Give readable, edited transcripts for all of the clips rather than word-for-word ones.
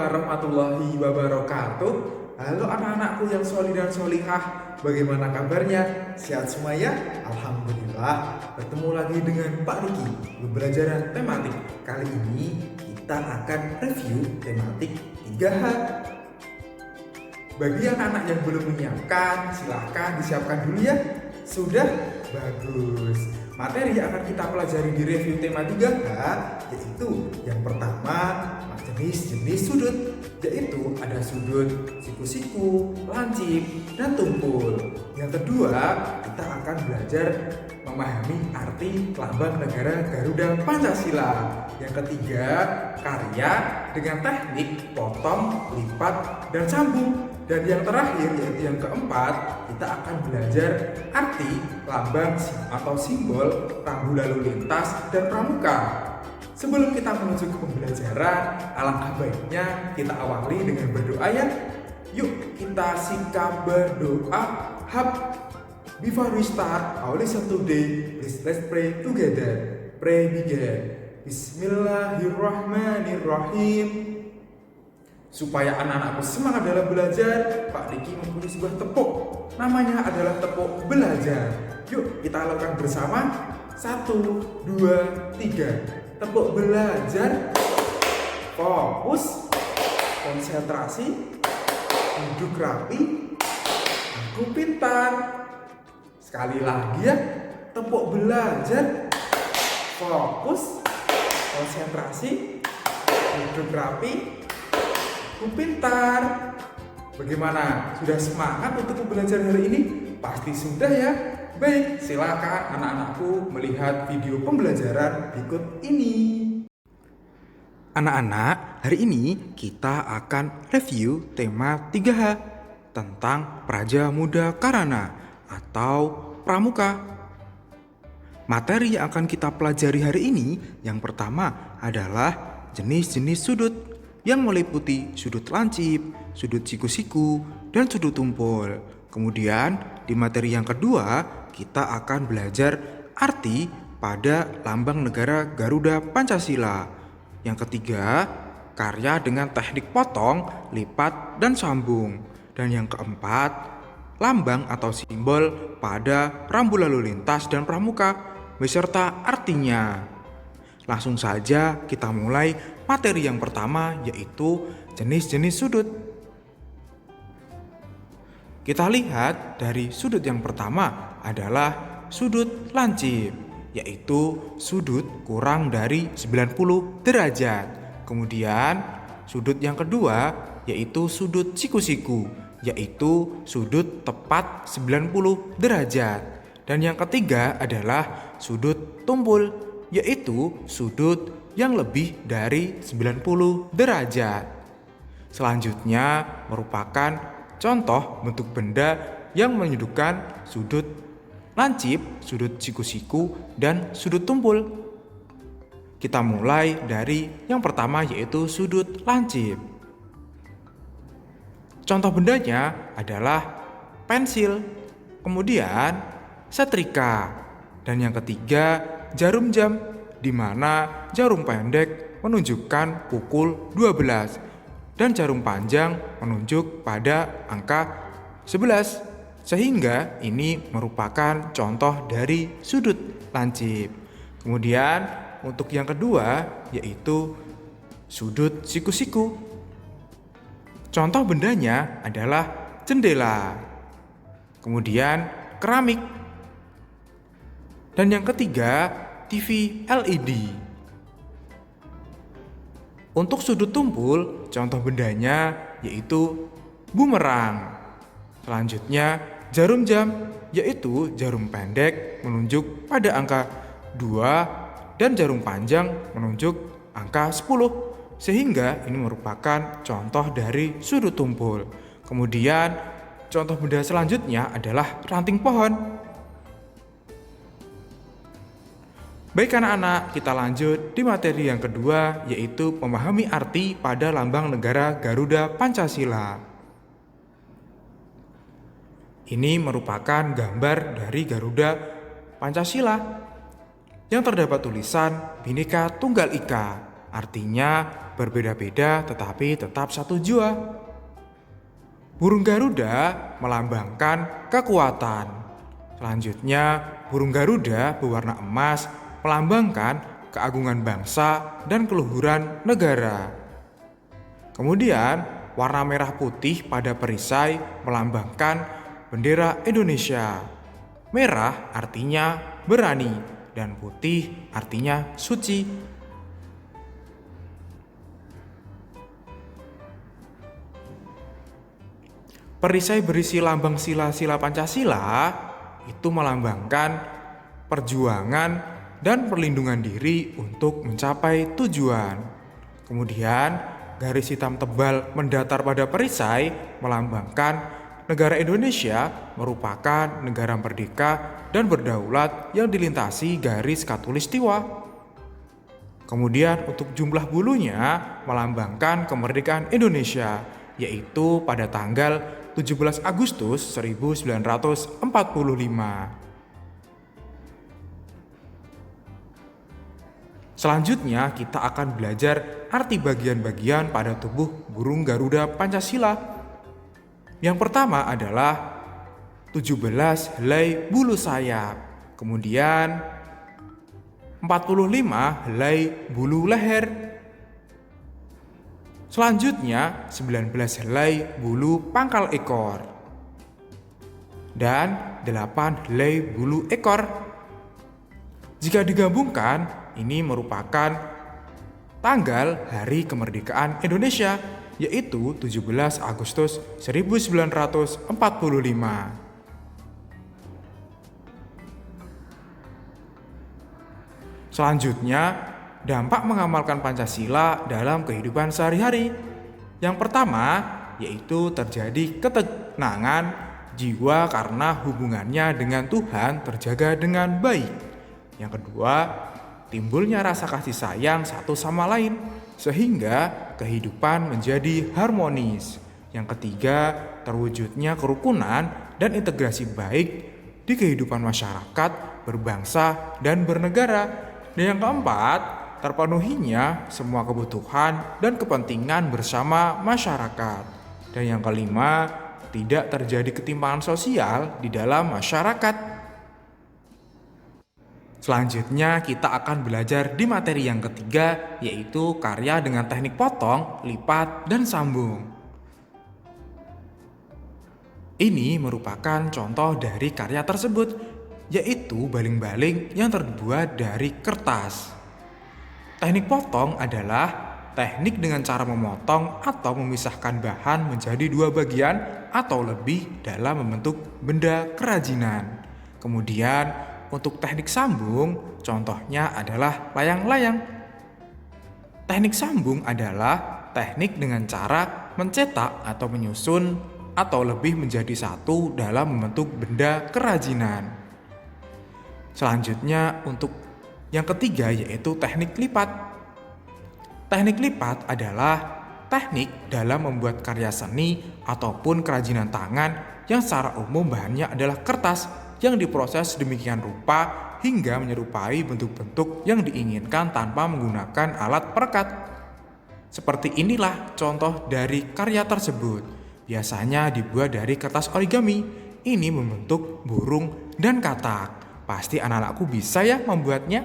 warahmatullahi wabarakatuh. Halo anak-anakku yang solih dan solihah, bagaimana kabarnya? Sehat semua ya? Alhamdulillah. Bertemu lagi dengan Pak Riki, pembelajaran tematik. Kali ini kita akan review tematik 3H. Bagi anak-anak yang belum menyiapkan, silahkan disiapkan dulu ya. Sudah? Bagus. Materi yang akan kita pelajari di review tema 3H yaitu yang pertama jenis-jenis sudut, yaitu ada sudut siku-siku, lancip, dan tumpul. Yang kedua, kita akan belajar memahami arti lambang negara Garuda Pancasila. Yang ketiga, karya dengan teknik potong, lipat, dan sambung. Dan yang terakhir yaitu yang keempat, kita akan belajar arti lambang atau simbol rambu lalu lintas dan pramuka. Sebelum kita menuju ke pembelajaran, alangkah baiknya kita awali dengan berdoa ya. Yuk kita sikap berdoa. Before we start our lesson today, please let's pray together. Pray begin. Bismillahirrahmanirrahim. Supaya anak-anakku semangat dalam belajar, Pak Riki mempunyai sebuah tepuk. Namanya adalah tepuk belajar. Yuk kita lakukan bersama. 1, 2, 3. Tepuk belajar. Fokus. Konsentrasi. Duduk rapi. Aku pintar. Sekali lagi ya. Tepuk belajar. Fokus. Konsentrasi. Duduk rapi. Aku pintar. Bagaimana? Sudah semangat untuk belajar hari ini? Pasti sudah ya. Baik, silakan anak-anakku melihat video pembelajaran berikut ini. Anak-anak, hari ini kita akan review tema 3H tentang Praja Muda Karana atau Pramuka. Materi yang akan kita pelajari hari ini yang pertama adalah jenis-jenis sudut yang meliputi sudut lancip, sudut siku-siku, dan sudut tumpul. Kemudian di materi yang kedua kita akan belajar arti pada lambang negara Garuda Pancasila. Yang ketiga, karya dengan teknik potong, lipat, dan sambung. Dan yang keempat, lambang atau simbol pada rambu lalu lintas dan pramuka beserta artinya. Langsung saja kita mulai materi yang pertama yaitu jenis-jenis sudut. Kita lihat dari sudut yang pertama adalah sudut lancip, yaitu sudut kurang dari 90 derajat. Kemudian sudut yang kedua yaitu sudut siku-siku, yaitu sudut tepat 90 derajat. Dan yang ketiga adalah sudut tumpul, yaitu sudut yang lebih dari 90 derajat. Selanjutnya merupakan contoh bentuk benda yang menyudutkan sudut lancip, sudut siku-siku, dan sudut tumpul. Kita mulai dari yang pertama yaitu sudut lancip. Contoh bendanya adalah pensil, kemudian setrika, dan yang ketiga jarum jam, di mana jarum pendek menunjukkan pukul 12 dan jarum panjang menunjuk pada angka 11, sehingga ini merupakan contoh dari sudut lancip. Kemudian untuk yang kedua yaitu sudut siku-siku. Contoh bendanya adalah jendela, kemudian keramik, dan yang ketiga TV LED. Untuk sudut tumpul, contoh bendanya yaitu bumerang. Selanjutnya jarum jam, yaitu jarum pendek menunjuk pada angka 2 dan jarum panjang menunjuk angka 10, sehingga ini merupakan contoh dari sudut tumpul. Kemudian contoh benda selanjutnya adalah ranting pohon. Baik anak-anak, kita lanjut di materi yang kedua yaitu memahami arti pada lambang negara Garuda Pancasila. Ini merupakan gambar dari Garuda Pancasila yang terdapat tulisan Bhinneka Tunggal Ika. artinya berbeda-beda tetapi tetap satu jua. Burung Garuda melambangkan kekuatan. Selanjutnya, burung Garuda berwarna emas melambangkan keagungan bangsa dan keluhuran negara. Kemudian, warna merah putih pada perisai melambangkan bendera Indonesia. Merah artinya berani dan putih artinya suci. Perisai berisi lambang sila-sila Pancasila itu melambangkan perjuangan dan perlindungan diri untuk mencapai tujuan. Kemudian, garis hitam tebal mendatar pada perisai melambangkan negara Indonesia merupakan negara merdeka dan berdaulat yang dilintasi garis khatulistiwa. Kemudian untuk jumlah bulunya melambangkan kemerdekaan Indonesia, yaitu pada tanggal 17 Agustus 1945. Selanjutnya kita akan belajar arti bagian-bagian pada tubuh burung Garuda Pancasila. Yang pertama adalah 17 helai bulu sayap, kemudian 45 helai bulu leher. Selanjutnya 19 helai bulu pangkal ekor dan 8 helai bulu ekor. Jika digabungkan, ini merupakan tanggal hari kemerdekaan Indonesia, yaitu 17 Agustus 1945. Selanjutnya, dampak mengamalkan Pancasila dalam kehidupan sehari-hari. Yang pertama, yaitu terjadi ketenangan jiwa karena hubungannya dengan Tuhan terjaga dengan baik. Yang kedua, timbulnya rasa kasih sayang satu sama lain, sehingga kehidupan menjadi harmonis. Yang ketiga, terwujudnya kerukunan dan integrasi baik di kehidupan masyarakat, berbangsa, dan bernegara. Dan yang keempat, terpenuhinya semua kebutuhan dan kepentingan bersama masyarakat. Dan yang kelima, tidak terjadi ketimpangan sosial di dalam masyarakat. Selanjutnya kita akan belajar di materi yang ketiga, yaitu karya dengan teknik potong, lipat, dan sambung. Ini merupakan contoh dari karya tersebut, yaitu baling-baling yang terbuat dari kertas. Teknik potong adalah teknik dengan cara memotong atau memisahkan bahan menjadi dua bagian atau lebih dalam membentuk benda kerajinan. Kemudian untuk teknik sambung, contohnya adalah layang-layang. Teknik sambung adalah teknik dengan cara mencetak atau menyusun atau lebih menjadi satu dalam membentuk benda kerajinan. Selanjutnya untuk yang ketiga yaitu teknik lipat. Teknik lipat adalah teknik dalam membuat karya seni ataupun kerajinan tangan yang secara umum bahannya adalah kertas yang diproses demikian rupa hingga menyerupai bentuk-bentuk yang diinginkan tanpa menggunakan alat perekat. Seperti inilah contoh dari karya tersebut. Biasanya dibuat dari kertas origami. Ini membentuk burung dan katak. Pasti anak-anakku bisa ya membuatnya.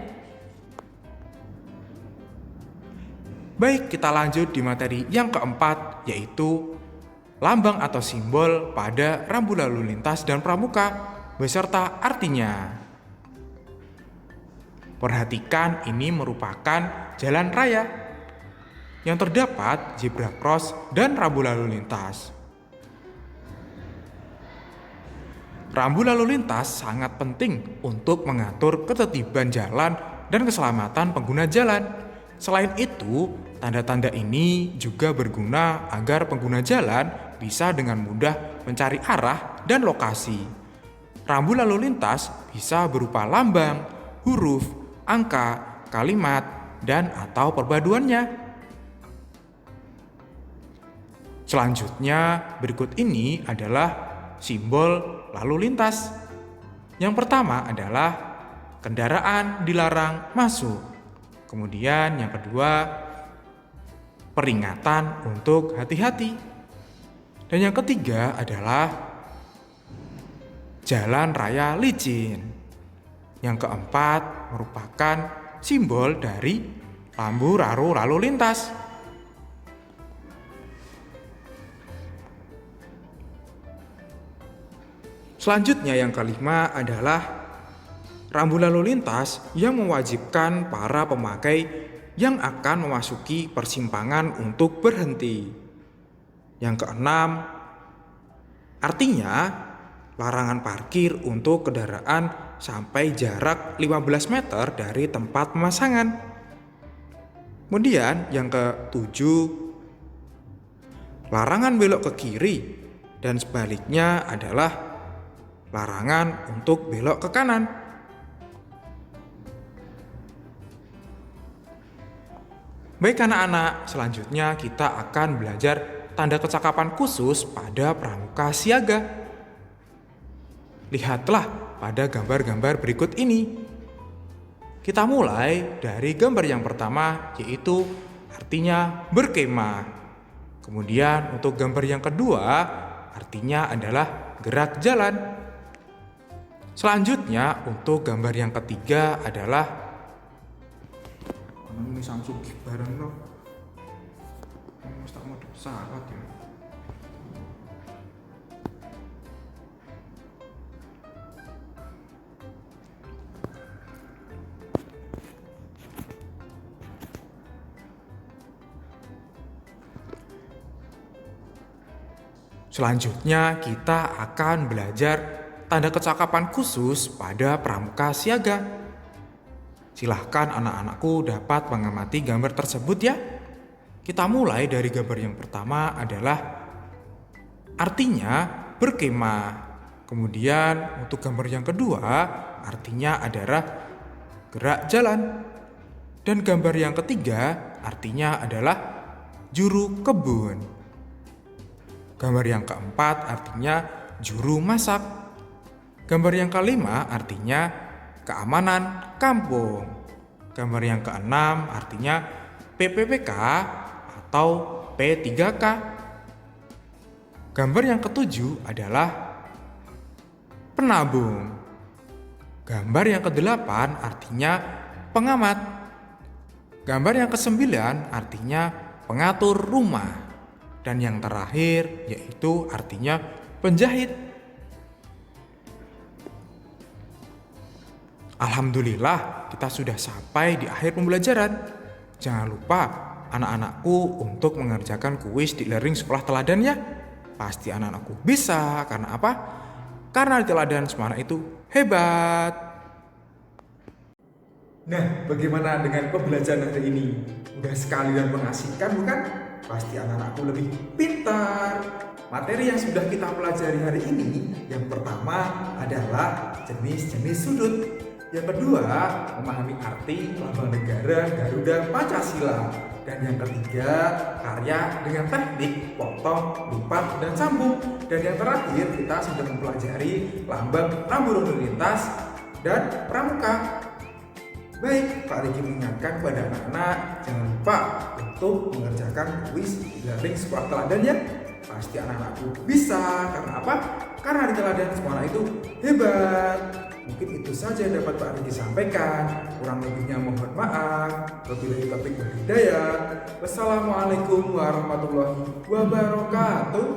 Baik, kita lanjut di materi yang keempat, yaitu lambang atau simbol pada rambu lalu lintas dan pramuka beserta artinya. Perhatikan, ini merupakan jalan raya yang terdapat zebra cross dan rambu lalu lintas. Rambu lalu lintas sangat penting untuk mengatur ketertiban jalan dan keselamatan pengguna jalan. Selain itu, tanda-tanda ini juga berguna agar pengguna jalan bisa dengan mudah mencari arah dan lokasi. Rambu lalu lintas bisa berupa lambang, huruf, angka, kalimat, dan atau perpaduannya. Selanjutnya, berikut ini adalah simbol lalu lintas. Yang pertama adalah kendaraan dilarang masuk. Kemudian yang kedua, peringatan untuk hati-hati. Dan yang ketiga adalah jalan raya licin. Yang keempat merupakan simbol dari lampu lalu lintas. Selanjutnya yang kelima adalah rambu lalu lintas yang mewajibkan para pemakai yang akan memasuki persimpangan untuk berhenti. Yang keenam, artinya larangan parkir untuk kendaraan sampai jarak 15 meter dari tempat pemasangan. Kemudian yang ketujuh, larangan belok ke kiri dan sebaliknya adalah larangan untuk belok ke kanan. Baik anak-anak, selanjutnya kita akan belajar tanda kecakapan khusus pada pramuka siaga. Lihatlah pada gambar-gambar berikut ini. Kita mulai dari gambar yang pertama, yaitu artinya berkemah. Kemudian untuk gambar yang kedua, artinya adalah gerak jalan. Selanjutnya untuk gambar yang ketiga adalah ini Samsung bareng loh. Tak mau pesawat ya. Selanjutnya kita akan belajar tanda kecakapan khusus pada pramuka siaga. Silahkan anak-anakku dapat mengamati gambar tersebut ya. Kita mulai dari gambar yang pertama adalah artinya berkemah. Kemudian untuk gambar yang kedua artinya adalah gerak jalan. Dan gambar yang ketiga artinya adalah juru kebun. Gambar yang keempat artinya juru masak. Gambar yang kelima artinya keamanan kampung. Gambar yang keenam artinya PPPK atau P3K. Gambar yang ketujuh adalah penabung. Gambar yang kedelapan artinya pengamat. Gambar yang kesembilan artinya pengatur rumah. Dan yang terakhir yaitu artinya penjahit. Alhamdulillah kita sudah sampai di akhir pembelajaran. Jangan lupa anak-anakku untuk mengerjakan kuis di Learning Sekolah Teladan ya. Pasti anak-anakku bisa. Karena apa? Karena di teladan semuanya itu hebat. Nah, bagaimana dengan pembelajaran hari ini? Udah sekali dan mengasihkan bukan? Pasti anak-anakku lebih pintar. Materi yang sudah kita pelajari hari ini, yang pertama adalah jenis-jenis sudut. Yang kedua, memahami arti lambang negara Garuda Pancasila. Dan yang ketiga, karya dengan teknik potong, lipat, dan sambung. Dan yang terakhir, kita sudah mempelajari lambang rambu lalu lintas dan pramuka. Baik, Pak Riki mengingatkan kepada anak-anak, jangan lupa untuk mengerjakan kuis Learning Sekolah Teladan ya. Pasti anak-anakku bisa. Karena apa? Karena di teladan semua anak itu hebat. Mungkin itu saja yang dapat Pak Riki sampaikan. Kurang lebihnya mohon maaf. Wabillahi taufiq wal hidayah. Wassalamualaikum warahmatullahi wabarakatuh.